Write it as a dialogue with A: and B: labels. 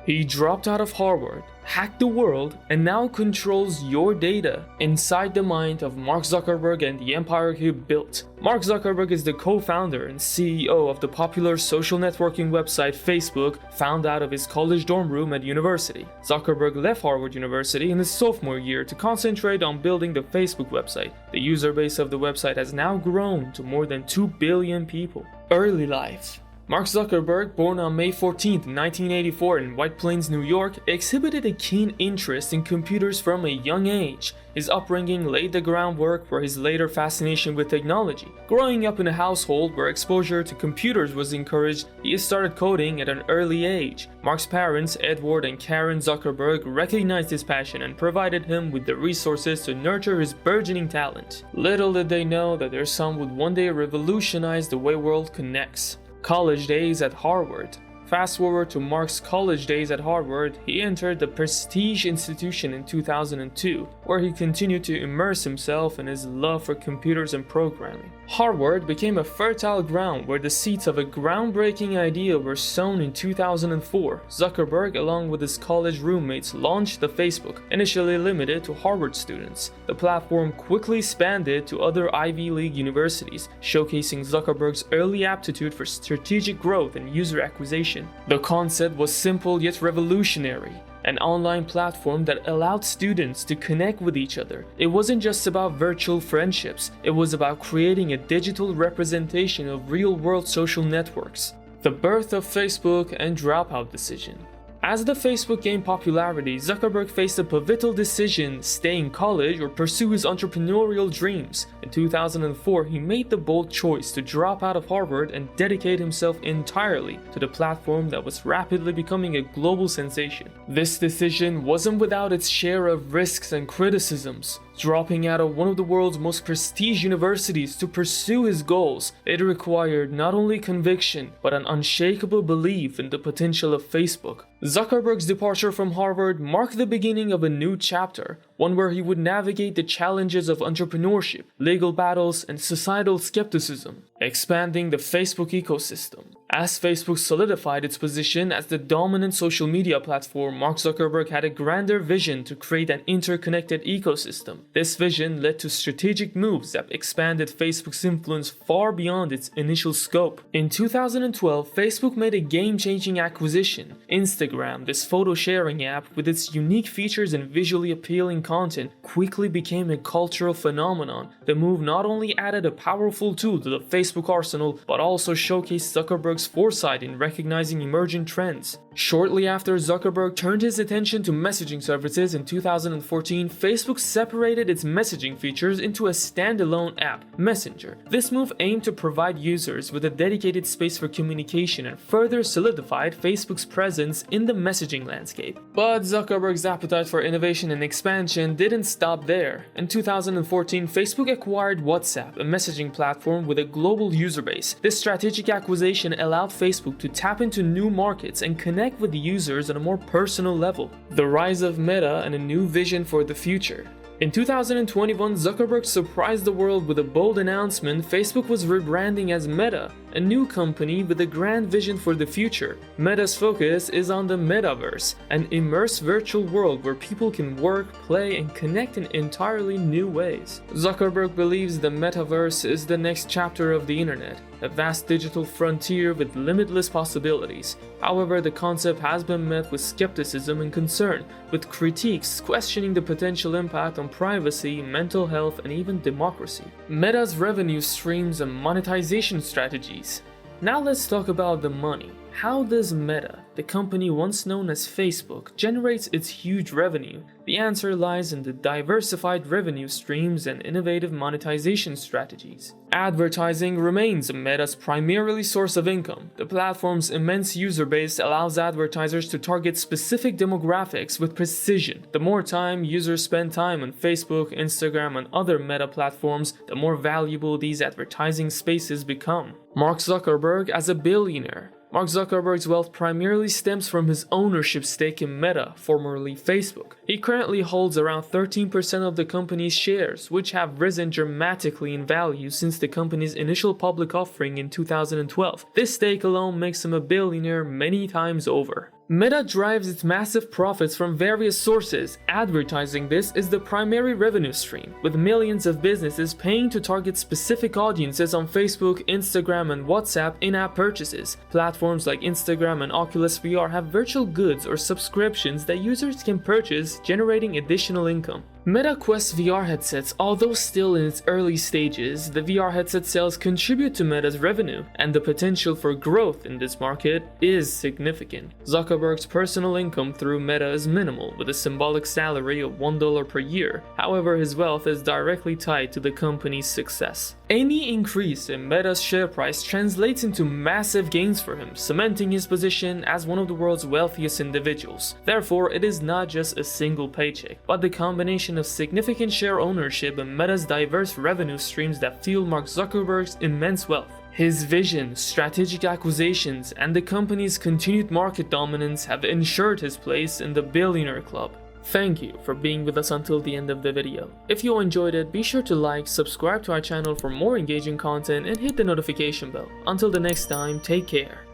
A: He dropped out of Harvard, hacked the world, and now controls your data inside the mind of Mark Zuckerberg and the empire he built. Mark Zuckerberg is the co-founder and CEO of the popular social networking website Facebook, found out of his college dorm room at university. Zuckerberg left Harvard University in his sophomore year to concentrate on building the Facebook website. The user base of the website has now grown to more than 2 billion people. Early life. Mark Zuckerberg, born on May 14, 1984 in White Plains, New York, exhibited a keen interest in computers from a young age. His upbringing laid the groundwork for his later fascination with technology. Growing up in a household where exposure to computers was encouraged, he started coding at an early age. Mark's parents, Edward and Karen Zuckerberg, recognized his passion and provided him with the resources to nurture his burgeoning talent. Little did they know that their son would one day revolutionize the way world connects. College days at Harvard. Fast forward to Mark's college days at Harvard, he entered the prestige institution in 2002, where he continued to immerse himself in his love for computers and programming. Harvard became a fertile ground where the seeds of a groundbreaking idea were sown in 2004. Zuckerberg, along with his college roommates, launched the Facebook, initially limited to Harvard students. The platform quickly expanded to other Ivy League universities, showcasing Zuckerberg's early aptitude for strategic growth and user acquisition. The concept was simple yet revolutionary. An online platform that allowed students to connect with each other. It wasn't just about virtual friendships, it was about creating a digital representation of real-world social networks. The birth of Facebook and dropout decision. As the Facebook gained popularity, Zuckerberg faced a pivotal decision: stay in college or pursue his entrepreneurial dreams. In 2004, he made the bold choice to drop out of Harvard and dedicate himself entirely to the platform that was rapidly becoming a global sensation. This decision wasn't without its share of risks and criticisms. Dropping out of one of the world's most prestigious universities to pursue his goals, it required not only conviction, but an unshakable belief in the potential of Facebook. Zuckerberg's departure from Harvard marked the beginning of a new chapter, one where he would navigate the challenges of entrepreneurship, legal battles, and societal skepticism, expanding the Facebook ecosystem. As Facebook solidified its position as the dominant social media platform, Mark Zuckerberg had a grander vision to create an interconnected ecosystem. This vision led to strategic moves that expanded Facebook's influence far beyond its initial scope. In 2012, Facebook made a game-changing acquisition. Instagram, this photo-sharing app with its unique features and visually appealing content, quickly became a cultural phenomenon. The move not only added a powerful tool to the Facebook arsenal, but also showcased Zuckerberg's foresight in recognizing emerging trends. Shortly after Zuckerberg turned his attention to messaging services in 2014, Facebook separated its messaging features into a standalone app, Messenger. This move aimed to provide users with a dedicated space for communication and further solidified Facebook's presence in the messaging landscape. But Zuckerberg's appetite for innovation and expansion didn't stop there. In 2014, Facebook acquired WhatsApp, a messaging platform with a global user base. This strategic acquisition allowed Facebook to tap into new markets and connect with the users on a more personal level. The rise of Meta and a new vision for the future. In 2021, Zuckerberg surprised the world with a bold announcement. Facebook was rebranding as Meta, a new company with a grand vision for the future. Meta's focus is on the metaverse, an immersed virtual world where people can work, play, and connect in entirely new ways. Zuckerberg believes the metaverse is the next chapter of the internet, a vast digital frontier with limitless possibilities. However, the concept has been met with skepticism and concern, with critiques questioning the potential impact on privacy, mental health, and even democracy. Meta's revenue streams and monetization strategies. Now let's talk about the money. How does Meta, the company once known as Facebook, generates its huge revenue? The answer lies in the diversified revenue streams and innovative monetization strategies. Advertising remains Meta's primary source of income. The platform's immense user base allows advertisers to target specific demographics with precision. The more time users spend time on Facebook, Instagram, and other Meta platforms, the more valuable these advertising spaces become. Mark Zuckerberg as a billionaire. Mark Zuckerberg's wealth primarily stems from his ownership stake in Meta, formerly Facebook. He currently holds around 13% of the company's shares, which have risen dramatically in value since the company's initial public offering in 2012. This stake alone makes him a billionaire many times over. Meta drives its massive profits from various sources. Advertising this is the primary revenue stream, with millions of businesses paying to target specific audiences on Facebook, Instagram, and WhatsApp in-app purchases. Platforms like Instagram and Oculus VR have virtual goods or subscriptions that users can purchase, generating additional income. Meta Quest VR headsets, although still in its early stages, the VR headset sales contribute to Meta's revenue, and the potential for growth in this market is significant. Zuckerberg's personal income through Meta is minimal, with a symbolic salary of $1 per year. However, his wealth is directly tied to the company's success. Any increase in Meta's share price translates into massive gains for him, cementing his position as one of the world's wealthiest individuals. Therefore, it is not just a single paycheck, but the combination of significant share ownership and Meta's diverse revenue streams that fuel Mark Zuckerberg's immense wealth. His vision, strategic acquisitions, and the company's continued market dominance have ensured his place in the billionaire club. Thank you for being with us until the end of the video. If you enjoyed it, be sure to like, subscribe to our channel for more engaging content, and hit the notification bell. Until the next time, take care.